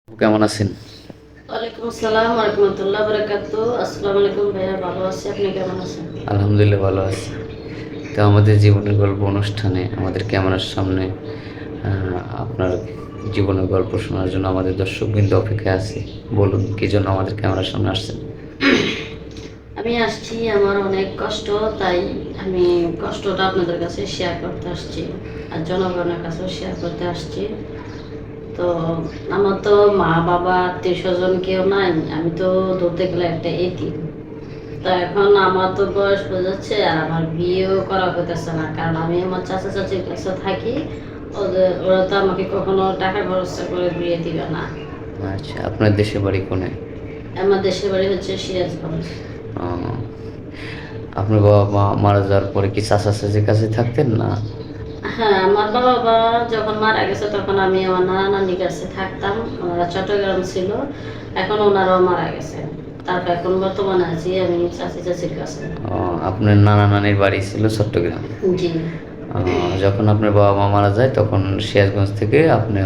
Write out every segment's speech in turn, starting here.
কেমন আছেন? ওয়ালাইকুম আসসালাম ওয়া রাহমাতুল্লাহি ওয়া বারাকাতুহু। আসসালামু আলাইকুম ভাইয়া, ভালো আছি। আপনি কেমন আছেন? আলহামদুলিল্লাহ ভালো আছি। তো আমাদের জীবনের গল্প অনুষ্ঠানে আমাদের ক্যামেরার সামনে আ আপনার জীবনের গল্প শোনার জন্য আমাদের দর্শকবৃন্দ অপেক্ষায় আছে। বলুন কি জন্য আমাদের ক্যামেরার সামনে আসছেন? আমি আসছি, আমার অনেক কষ্ট, তাই আমি কষ্টটা আপনাদের কাছে শেয়ার করতে আসছি। আর জনগণের কাছেও শেয়ার করতে আসছি। তো আমার তো মা-বাবা, আত্মীয়স্বজন কেউ নাই। আমি তো ধরতে গেলে একটা এতিম। তো এখন আমার তো বয়স হয়ে যাচ্ছে আর আমার বিয়েও করা হইতেছে না। কারণ আমি আমার চাচা-চাচীর কাছে থাকি। ওরা তো আমাকে কখনো টাকা খরচা করে বিয়ে দিবে না। আচ্ছা, আপনার দেশের বাড়ি কোনে? আমার দেশের বাড়ি হচ্ছে সিরাজগঞ্জ। ও, আপনার বাবা-মা মারা যাওয়ার পরে কি চাচা-চাচীর কাছে থাকতেন না? হ্যাঁ, আমার বাবা যখন মারা গেছে তখন আমি আমার নানা-নানির কাছে থাকতাম। ওনারা চট্টগ্রাম ছিল। এখন ওনারাও মারা গেছে। তারপর এখন বর্তমানে আছি আমি চাচি-চাচির কাছে। ও, আপনার নানা-নানির বাড়ি ছিল চট্টগ্রাম। জি। ও, যখন আপনার বাবা-মা মারা যায় তখন সিরাজগঞ্জ থেকে আপনি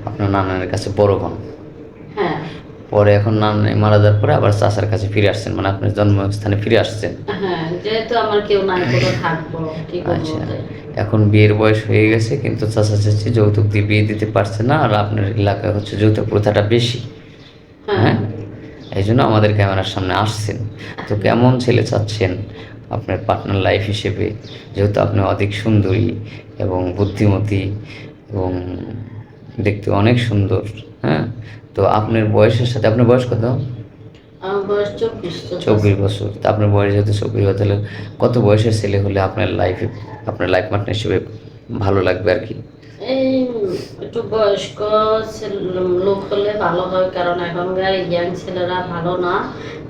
আপনার নানার কাছে বড় হন। হ্যাঁ, পরে এখন নানি মারা যাওয়ার পরে আবার চাচার কাছে ফিরে আসছেন, মানে আপনার জন্মস্থানে ফিরে আসছেন। হ্যাঁ, যেহেতু আমার কেউ নাই, কোথাও থাকবো, কি করবো আচ্ছা, তাই। এখন বিয়ের বয়স হয়ে গেছে কিন্তু চাচা চাচি যৌতুক দিয়ে বিয়ে দিতে পারছে না, আর আপনার এলাকায় হচ্ছে যৌতুক প্রথাটা বেশি। হ্যাঁ, হ্যাঁ, এই জন্য আমাদের ক্যামেরার সামনে আসছেন। তো কেমন ছেলে চাচ্ছেন আপনার পার্টনার লাইফ হিসেবে, যেহেতু আপনি অধিক সুন্দরী এবং বুদ্ধিমতী এবং দেখতে অনেক সুন্দর। হ্যাঁ, তো আপনার বয়সের সাথে আপনার বয়স কত? আমার বয়স 24 চব্বিশ চলতেছে। বছর তো আপনার বয়স যেহেতু 24 বছর, তাহলে কত বয়সের ছেলে হলে আপনার লাইফ পার্টনার হিসেবে ভালো লাগবে আর কি? এই একটু বয়স্ক লোক হলে ভালো হয়, কারণ এখনকার ইয়াং ছেলেরা ভালো না।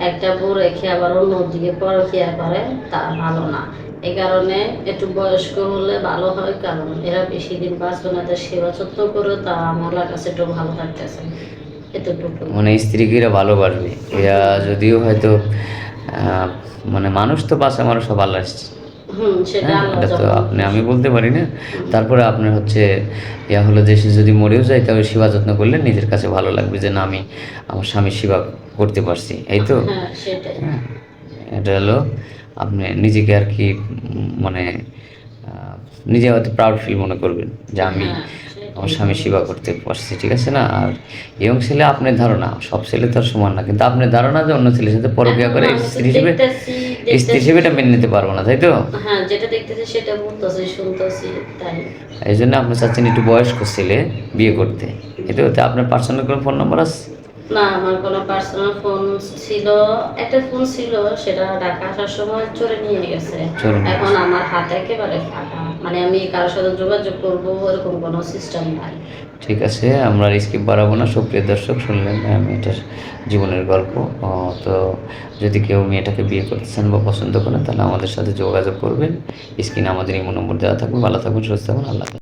একটা বউ রেখে আবার অন্যদিকে পরকিয়া করে, তা ভালো না। এই কারণে একটু বয়স্ক হলে ভালো হয়, কারণ এরা বেশি দিন বাঁচবে না, তার সেবা যত্ন করে তা আমার কাছে একটু ভালো থাকতেছে এতটুকু। মানে স্ত্রীকে এরা ভালোবাসবে, এরা যদিও হয়তো মানে মানুষ তো বাঁচা মানুষ সব আল্লাহ। সেটা হ্যাঁ, আল্লাহ এটা তো যখন আমি খুশি। বলতে পারি না। হুম, তারপরে আপনার হচ্ছে ইয়া হলো যে সে যদি মরেও যায় তাহলে সেবা যত্ন করলে নিজের কাছে ভালো লাগবে যে না, আমি আমার স্বামীর সেবা করতে পারছি, এই তো। হ্যাঁ, সেটাই। হ্যাঁ, এটা হলো আপনি নিজেকে আর কি মানে নিজে হয়তো প্রাউড ফিল মনে করবেন যে আমি হ্যাঁ, আমার সেটাই স্বামীর ভালো সেবা লাগছে। করতে পারছি, ঠিক আছে না? আর ইয়ং ছেলে আপনার ধারণা, সব ছেলে তো আর সমান না, কিন্তু আপনার ধারণা যে অন্য ছেলের সাথে পরকীয়া এখন করে আমি তো স্ত্রী দেখতেছি হিসেবে এটা মেনে নিতে পারবো না, তাই তো? হ্যাঁ, যেটা দেখতেছি সেটা বলতেছি, শুনতেছি, তাই। এই জন্য আপনি চাচ্ছেন একটু বয়স্ক ছেলে বিয়ে করতে, এই তো। তো আপনার পার্সোনাল কোনো ফোন নম্বর আছে? না, আমার কোনো পার্সোনাল ফোন ছিল, একটা ফোন ছিল, সেটা ঢাকা আসার সময় চোরে নিয়ে গেছে। চলুন। এখন আমার হাত একেবারে ফাঁকা, মানে আমি কারোর সাথে যোগাযোগ করবো এরকম কোনো সিস্টেম নাই। ঠিক আছে, আমরা স্কিপ বাড়াবো না। সুপ্রিয় দর্শক, শুনলেন মেয়েটার জীবনের গল্প। তো যদি কেউ মেয়েটাকে বিয়ে করতে চান বা পছন্দ করেন তাহলে আমাদের সাথে যোগাযোগ করবেন। স্ক্রিনে আমাদের ইমো নম্বর দেওয়া থাকবে। ভালো থাকবেন, সুস্থ থাকবেন, আল্লাহ হাফেজ।